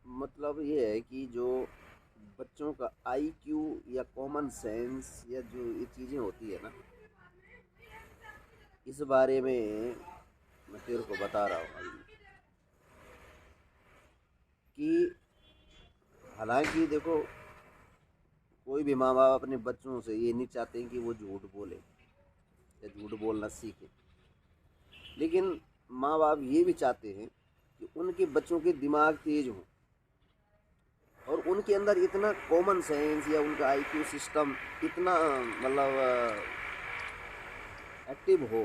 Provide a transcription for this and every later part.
मतलब ये है कि जो बच्चों का आईक्यू या कॉमन सेंस या जो ये चीज़ें होती है ना, इस बारे में मैं तेरे को बता रहा हूँ अभी कि हालांकि देखो, कोई भी माँ बाप अपने बच्चों से ये नहीं चाहते हैं कि वो झूठ बोले या झूठ बोलना सीखे, लेकिन माँ बाप ये भी चाहते हैं कि उनके बच्चों के दिमाग तेज हों और उनके अंदर इतना कॉमन सेंस या उनका आईक्यू सिस्टम इतना मतलब एक्टिव हो,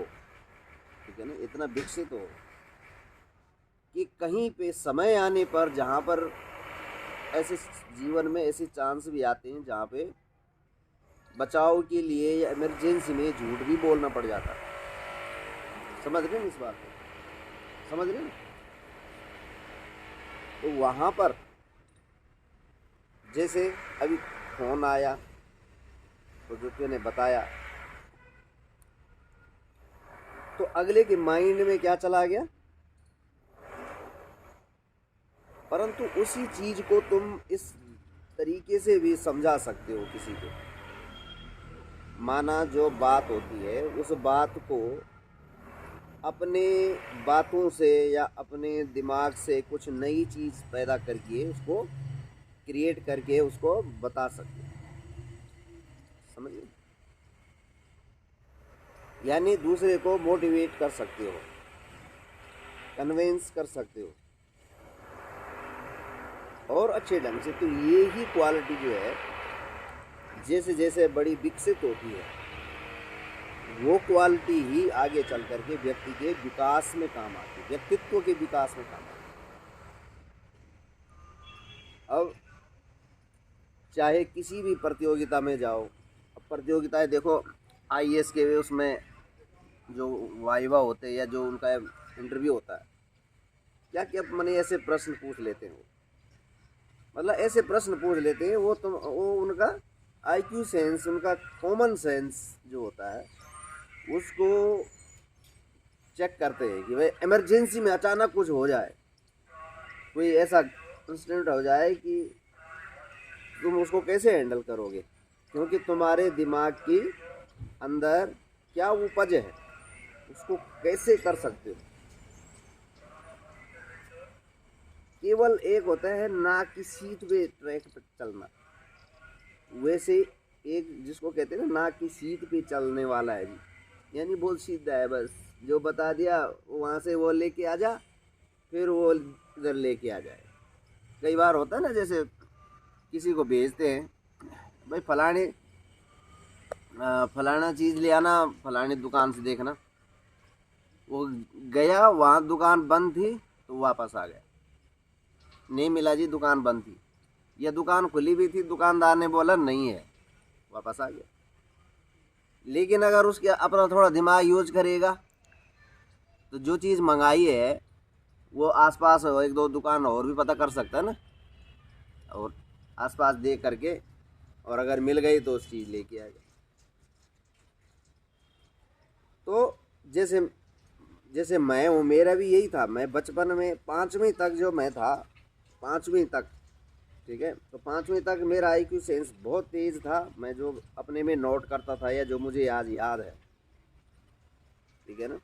ठीक है ना, इतना विकसित हो कि कहीं पे समय आने पर जहाँ पर ऐसे जीवन में ऐसे चांस भी आते हैं जहाँ पे बचाव के लिए या इमरजेंसी में झूठ भी बोलना पड़ जाता है। समझ रहे हैं इस बात को? समझ रहे हैं? तो वहाँ पर जैसे अभी फोन आया तो जो तूने बताया, तो अगले के माइंड में क्या चला गया, परंतु उसी चीज को तुम इस तरीके से भी समझा सकते हो किसी को। माना जो बात होती है उस बात को अपने बातों से या अपने दिमाग से कुछ नई चीज पैदा करके उसको क्रिएट करके उसको बता सकते हो। समझिए, यानी दूसरे को मोटिवेट कर सकते हो, कन्विंस कर सकते हो और अच्छे ढंग से। तो ये ही क्वालिटी जो है जैसे जैसे बड़ी विकसित होती है, वो क्वालिटी ही आगे चल करके व्यक्ति के विकास में काम आती है, व्यक्तित्व के विकास में काम आती है। अब चाहे किसी भी प्रतियोगिता में जाओ, अब प्रतियोगिताएं देखो, आईएएस के उसमें जो वाइवा होते हैं या जो उनका इंटरव्यू होता है, क्या क्या मैंने ऐसे प्रश्न पूछ लेते हैं वो, मतलब ऐसे प्रश्न पूछ लेते हैं वो उनका आईक्यू सेंस, उनका कॉमन सेंस जो होता है उसको चेक करते हैं कि भाई इमरजेंसी में अचानक कुछ हो जाए, कोई ऐसा इंसिडेंट हो जाए कि तुम उसको कैसे हैंडल करोगे, क्योंकि तुम्हारे दिमाग की अंदर क्या उपज है, उसको कैसे कर सकते हो। केवल एक होता है ना कि सीट पे ट्रैक पे चलना, वैसे एक जिसको कहते हैं ना कि सीट पे चलने वाला है जी, यानी बहुत सीधा है, बस जो बता दिया वहाँ से वो लेके आ जा, फिर वो इधर लेके आ जाए। कई बार होता है ना, जैसे किसी को भेजते हैं, भाई फलाना चीज़ ले आना, फलानी दुकान से देखना, वो गया वहाँ दुकान बंद थी तो वापस आ गया, नहीं मिला जी, दुकान बंद थी, या दुकान खुली भी थी, दुकानदार ने बोला नहीं है, वापस आ गया। लेकिन अगर उसके अपना थोड़ा दिमाग यूज करेगा तो जो चीज़ मंगाई है वो आसपास एक दो दुकान और भी पता कर सकता है ना, और आसपास देख करके, और अगर मिल गई तो उस चीज़ लेके आ गया। तो जैसे जैसे मैं हूँ, मेरा भी यही था। मैं बचपन में 5वीं तक जो मैं था, 5वीं तक, ठीक है, तो 5वीं तक मेरा आईक्यू सेंस बहुत तेज़ था। मैं जो अपने में नोट करता था या जो मुझे याद याद है, ठीक है ना,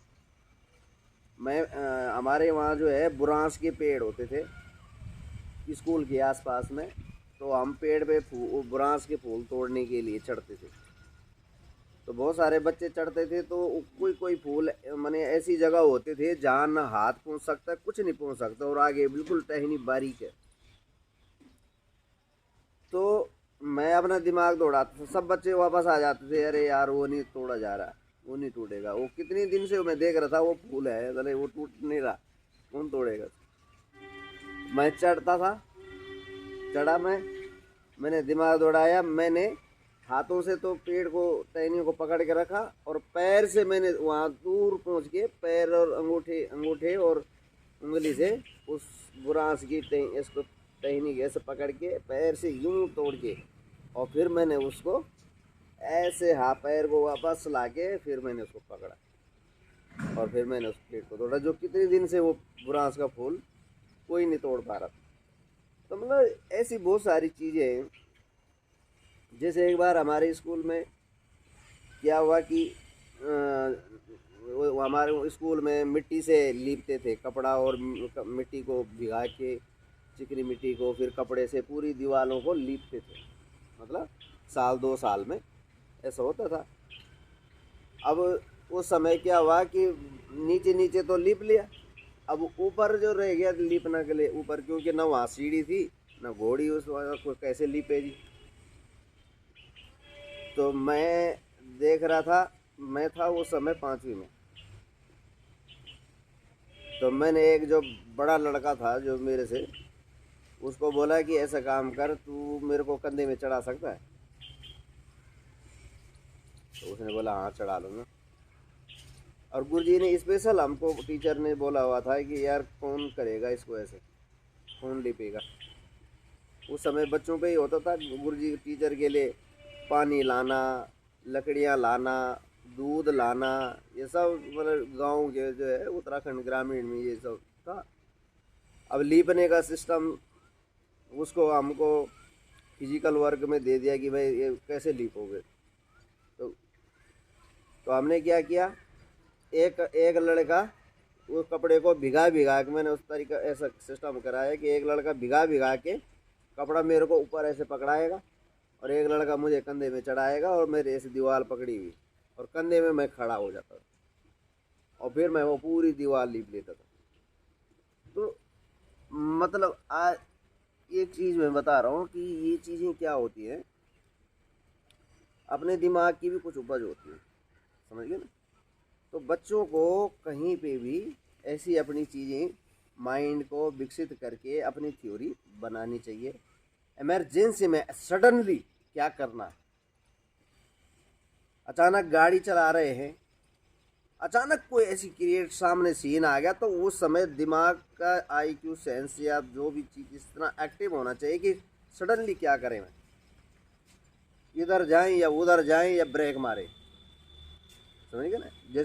मैं हमारे वहाँ जो है बुरांस के पेड़ होते थे स्कूल के आसपास में, तो हम पेड़ पे बुरांस के फूल तोड़ने के लिए चढ़ते थे। तो बहुत सारे बच्चे चढ़ते थे, तो कोई कोई फूल माने ऐसी जगह होते थे जहाँ ना हाथ पहुँच सकता, कुछ नहीं पहुँच सकता, और आगे बिल्कुल टहनी बारीक है। तो मैं अपना दिमाग दौड़ाता था, सब बच्चे वापस आ जाते थे, अरे यार वो नहीं तोड़ा जा रहा, वो नहीं टूटेगा, वो कितने दिन से मैं देख रहा था वो फूल है, अरे वो टूट नहीं रहा, कौन तोड़ेगा। मैं चढ़ता था, चढ़ा मैंने दिमाग दौड़ाया, मैंने हाथों से तो पेड़ को, टहनियों को पकड़ के रखा, और पैर से मैंने वहाँ दूर पहुँच के पैर और अंगूठे अंगूठे और उंगली से उस बुरांस की इसको टहनी के ऐसे पकड़ के पैर से यूं तोड़ के, और फिर मैंने उसको ऐसे हाथ पैर को वापस ला के फिर मैंने उसको पकड़ा, और फिर मैंने उस पेड़ को तोड़ा, जो कितने दिन से वो बुरांस का फूल कोई नहीं तोड़ पा रहा था। तो मतलब ऐसी बहुत सारी चीज़ें हैं। जैसे एक बार हमारे स्कूल में क्या हुआ कि वो हमारे स्कूल में मिट्टी से लीपते थे कपड़ा, और मिट्टी को भिगा के, चिकनी मिट्टी को फिर कपड़े से पूरी दीवारों को लीपते थे। मतलब साल 2 साल में ऐसा होता था। अब उस समय क्या हुआ कि नीचे नीचे तो लीप लिया, अब ऊपर जो रह गया लीपना के लिए ऊपर, क्योंकि ना वहाँ सीढ़ी थी ना घोड़ी, उस वहाँ को कैसे लीपेगी। तो मैं देख रहा था, मैं था उस समय 5वीं में। तो मैंने एक जो बड़ा लड़का था जो मेरे से, उसको बोला कि ऐसा काम कर, तू मेरे को कंधे में चढ़ा सकता है। तो उसने बोला हाँ चढ़ा लूँगा। और गुरुजी ने स्पेशल हमको, टीचर ने बोला हुआ था कि यार कौन करेगा इसको, ऐसे कौन लिपेगा। उस समय बच्चों पे ही होता था, गुरुजी टीचर के लिए पानी लाना, लकड़ियाँ लाना, दूध लाना, ये सब मतलब गांव के जो है उत्तराखंड ग्रामीण में ये सब था। अब लीपने का सिस्टम उसको हमको फिजिकल वर्क में दे दिया कि भाई ये कैसे लीपोगे। तो तो हमने क्या किया, एक एक लड़का उस कपड़े को भिगा भिगा के, मैंने उस तरीका ऐसा सिस्टम कराया कि एक लड़का भिगा भिगा के कपड़ा मेरे को ऊपर ऐसे पकड़ाएगा, और एक लड़का मुझे कंधे में चढ़ाएगा, और मेरे ऐसे दीवार पकड़ी हुई, और कंधे में मैं खड़ा हो जाता था, और फिर मैं वो पूरी दीवार लीप लेता था। तो मतलब आज एक चीज़ मैं बता रहा हूँ कि ये चीज़ें क्या होती हैं, अपने दिमाग की भी कुछ उपज होती है, समझ गए ना। तो बच्चों को कहीं पे भी ऐसी अपनी चीज़ें, माइंड को विकसित करके अपनी थ्योरी बनानी चाहिए। इमरजेंसी में सडनली क्या करना है, अचानक गाड़ी चला रहे हैं, अचानक कोई ऐसी क्रिएट सामने सीन आ गया, तो उस समय दिमाग का आईक्यू सेंस या जो भी चीज़ इस तरह एक्टिव होना चाहिए कि सडनली क्या करें, मैं इधर जाएं या उधर जाएं या ब्रेक मारे, समझ गए ना। जैसे